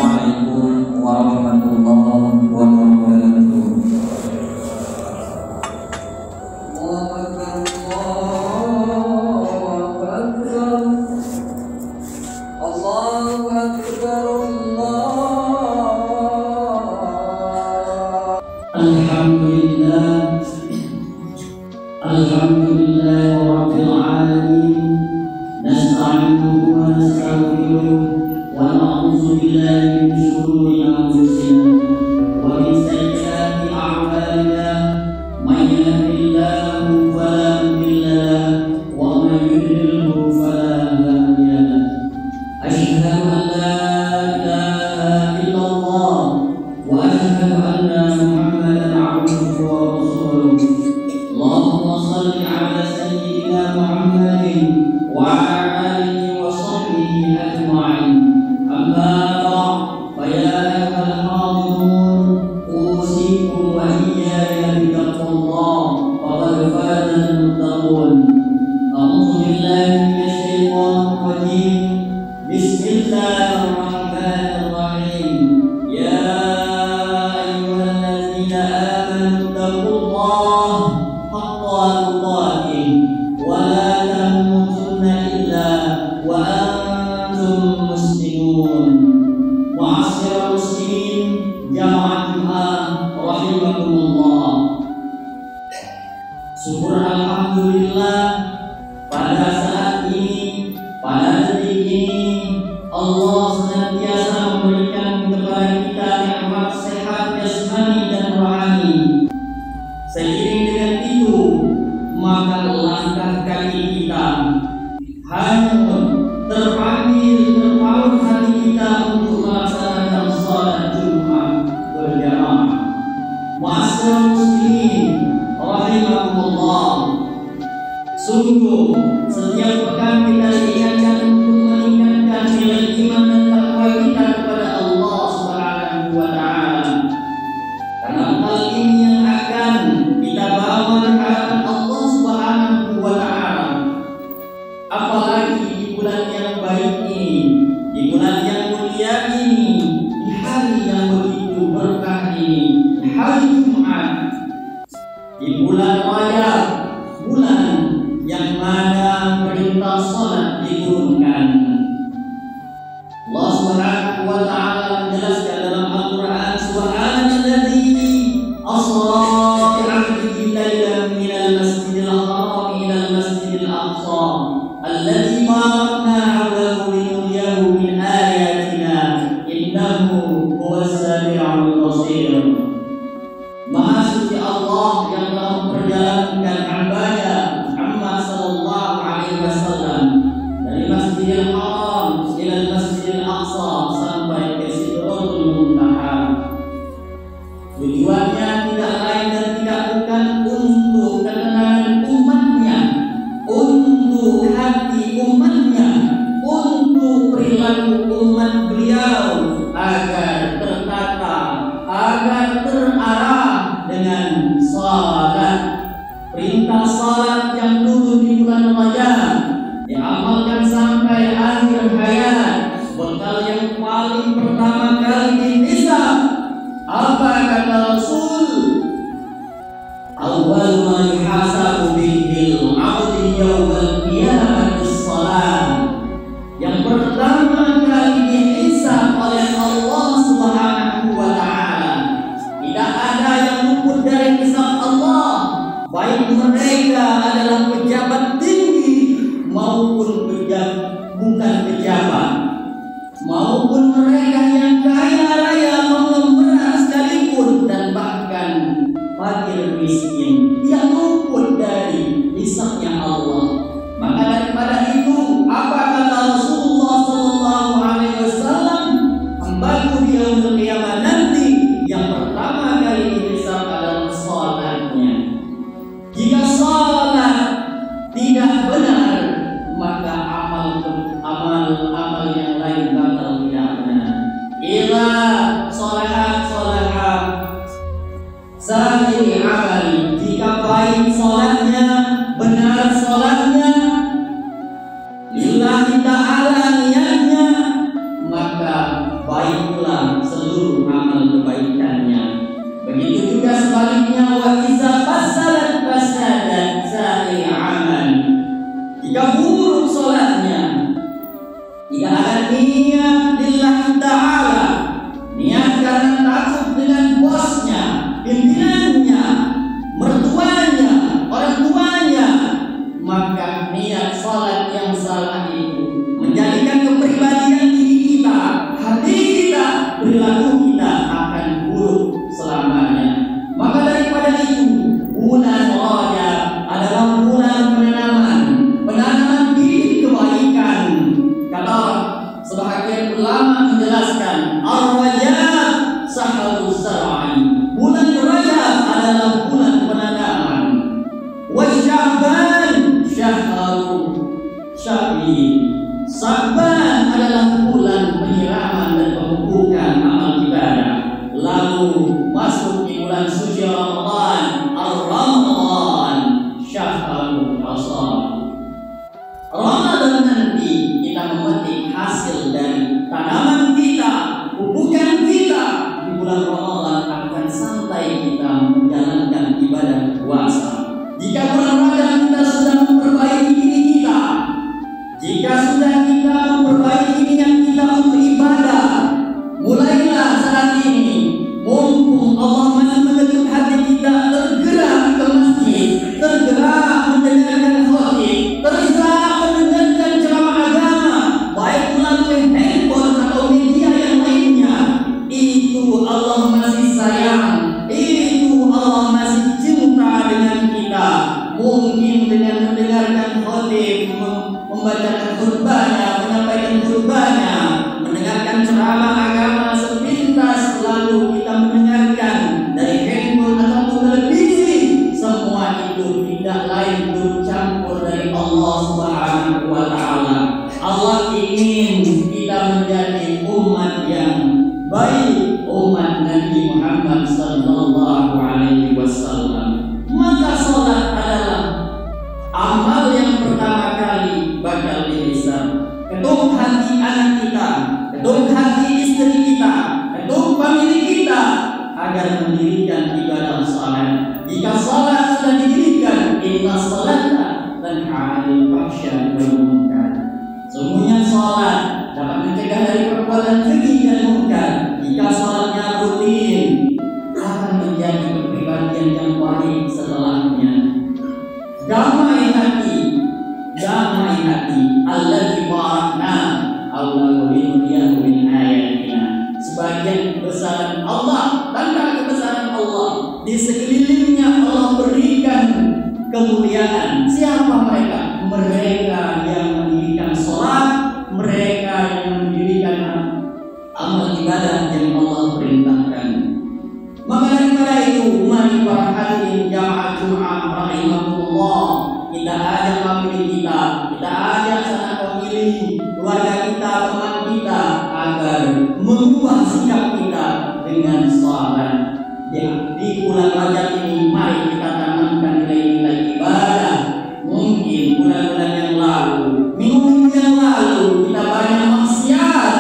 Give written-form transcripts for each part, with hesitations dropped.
Assalamualaikum warahmatullahi wabarakatuh. Allahu Akbar, Alhamdulillah, Alhamdulillah Rabbil Alamin. Nasta'inuhu wa nastaghfiruh wa na'udzu billahi min shururi anfusina wa min sayyiati a'malina. May yahdihillahu fala mudilla lahu wa may yudlilhu fala hadiya lahu. Asyhadu an la ilaha illallah wa asyhadu anna Muhammadan 'abduhu wa rasuluh. Allahumma shalli 'ala sayyidina Muhammadin wa 'ala alihi wa sahbihi ajma'in. Amma ba'd, fa ya ayyuhal hadirun, usikum wa iyaya bi taqwallah, faqad faza al-muttaqun. A'udzu billahi minasy syaithanir rajim. Bismillahirrahmanirrahim. Ya ayyuhalladzina amanu taqullaha haqqa tuqatih wa la tamutunna illa wa antum muslimun. Ma'asyiral muslimin, jamaah Jumat rahimakumullah. Syukur alhamdulillah, pada saat ini, pada detik ini, Allah senantiasa memberikan kepada kita nikmat sehat jasmani dan rohani. Seiring dengan itu, maka langkah kaki kita hanya terpaut hati kita untuk melaksanakan salat Jumat berjamaah. Ma'asyiral muslimin rahimakumullah. Sungguh setiap pekan kita diingatkan untuk meningkatkan nilai iman dan takwa kita kepada Allah Subhanahu wa taala. Karena hal ini yang akan kita bawa di hadapan Allah Subhanahu wa taala. Apalagi di bulan yang baik ini, di bulan yang mulia ini, di hari yang begitu berkah ini, di hari Jumat, di bulan Rajab, bulan yang mana perintah salat diturunkan. Allah Subhanahu wa taala menjelaskan dalam Al-Qur'an, subhanalladzi asra bi 'abdihi lailan minal masjidil haram ilal masjidil aqsa alladzi barakna 'alahu linuriyahu min ayatina innahu huwas sami'ul basir. Maha suci Allah yang telah memperjalankan hamba-Nya Muhammad sallallahu alaihi wasallam dari Masjidil Haram ila Masjidil Aqsa sampai ke Sidratul Muntaha. Tujuannya tidak lain dan tidak bukan untuk ketenangan umatnya, untuk hati umatnya, untuk perilaku umat beliau agar tertata, agar terarah dengan salat. Perintah salat yang dulu di bulan Rajab diamalkan sampai akhir hayat. Bekal yang paling pertama kali dihisab, apa kata Rasul? Awwal ma yuhasabu bihil 'abdi yaumal qiyamati shalah. Yang pertama kali dihisab oleh Allah Subhanahu wa taala. Tidak ada yang luput dari hisab Allah, baik mereka adalah pejabat tinggi maupun bukan pejabat, maupun mereka yang kaya raya mengembara sekalipun, dan bahkan fakir miskin yang luput dari hisabnya Allah. Maka daripada itu, apa kata Rasulullah sallallahu alaihi wasallam? Hambaku di yaumul qiyamah nanti yang pertama kali dihisab adalah salatnya. Jika salat tidak benar, maka amal yang lain bakal tidak benar. Ila salahat sahih amali. Jika baik salatnya, benar salatnya, lillahi ta'ala niatnya, maka baik pula seluruh amal kebaikannya. Begitu juga sebaliknya, wa iza fasadat fasadat sa'il amal. Jika buruk salatnya, jika ada niat lillahi ta'ala, niat karena takut dengan bosnya, pimpinannya, mertuanya, orang tuanya, maka niat salat yang salah itu menjadikan kepribadian diri kita, hati kita, perilaku kita akan buruk selamanya. Maka daripada itu, bulan Rajab adalah bulan penanaman bibit kebaikan. Kata sebahagian ulama menjelaskan, Ar-Rajab sahrul zar'i. Bulan Rajab adalah bulan penanaman. Wa Sya'ban syahrul syar'i. Sya'ban adalah bulan penyiraman dan pemupukan amal ibadah. Lalu masuk di bulan suci Ramadan, Ar-Ramadan syahrul asar. Ramadan nanti kita memetik hasil dari tanaman kita, pupukan kita. Di bulan Ramadan akan sampai kita menjalankan ibadah puasa. Jika bulan Ramadan kita sudah memperbaiki diri kita, jika sudah kita memperbaiki niat kita untuk ibadah, mulailah saat ini. Mumpung Allah masih mengetuk hati kita, tergerak ke masjid, tergerak mendengarkan khotib, tergerak mendengarkan ceramah agama, baik melalui handphone atau media yang lainnya. Itu Allah masih sayang, itu Allah masih cinta dengan kita. Mungkin dengan mendengarkan khotib, membacakan khutbahnya, menyampaikan khutbahnya, mendengarkan ceramah agama sepintas, lalu kita mendengarkan dari handphone atau televisi, semua itu tidak lain bercampur dari Allah Subhanahu wa Ta'ala. Allah ingin kita menjadi umat yang baik, umat Nabi Muhammad sallallahu alaihi wasallam. Maka salat adalah amal yang pertama kali bakal dihisab. Ketuk hati anak kita, ketuk hati istri kita, ketuk famili kita agar mendirikan ibadah salat. Jika salat sudah didirikan, inna salata tanha 'anil fahsya'i wal munkar. Sungguhnya salat dapat mencegah dari perbuatan keji dan munkar. Jika salatnya rutin, akan menjadi kepribadian yang baik setelahnya. Damai hati, alladzi barakna Allahu yuriyahu min ayatina. Sebagian kebesaran Allah, tanda kebesaran Allah di sekelilingnya Allah berikan kemuliaan. Siapa mereka? Mereka yang mendirikan sholat, mereka yang mendirikan amal ibadah yang Allah perintahkan. Maka daripada itu, mari para hadirin jamaah Jumat rahimahullah, kita ajak famili kita ajak sanak famili, keluarga kita, teman kita agar mengubah sikap kita dengan salat. Di bulan Rajab ini mari kita tanamkan nilai-nilai ibadah. Mungkin bulan-bulan yang lalu, minggu yang lalu kita banyak maksiat.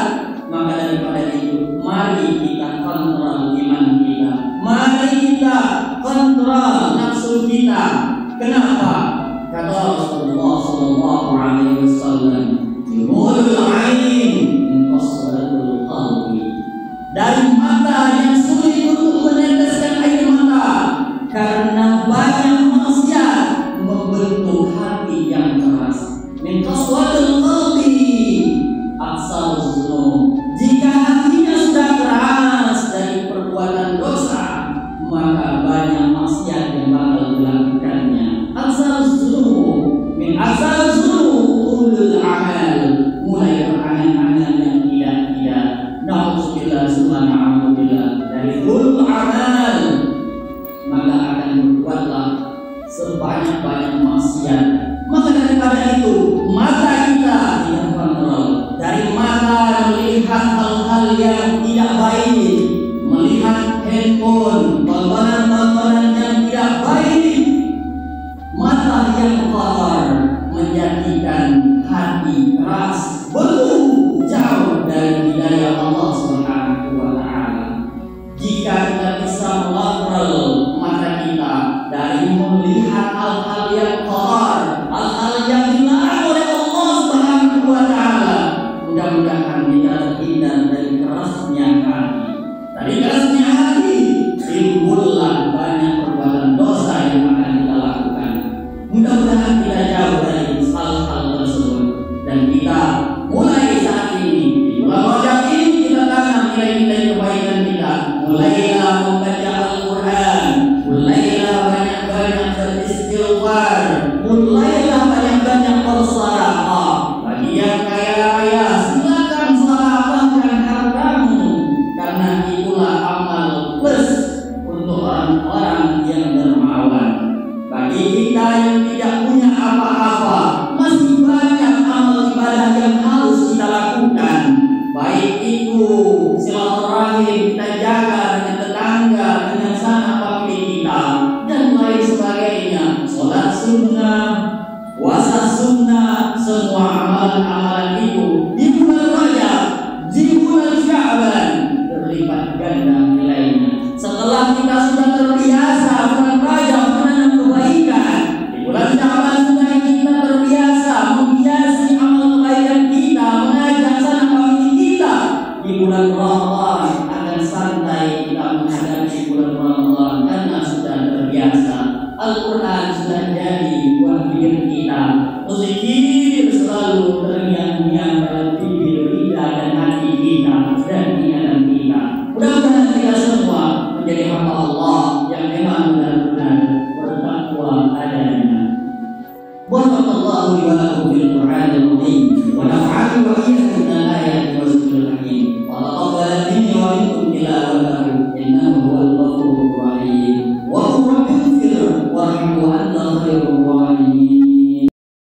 Maka daripada itu, mari kita kontrol iman kita, mari kita kontrol nafsu kita. Kenapa? Kata Rasulullah sallallahu alaihi wasallam, "Nurul 'ain min qasratul qalbi." Dari mata yang sulit mulai saat ini, di bulan Rajab ini kita tanam nilai-nilai kebaikan kita. Mulailah membaca Al-Quran, mulailah banyak-banyak beristighfar, mulailah banyak-banyak bersedekah. Bagi yang kaya raya,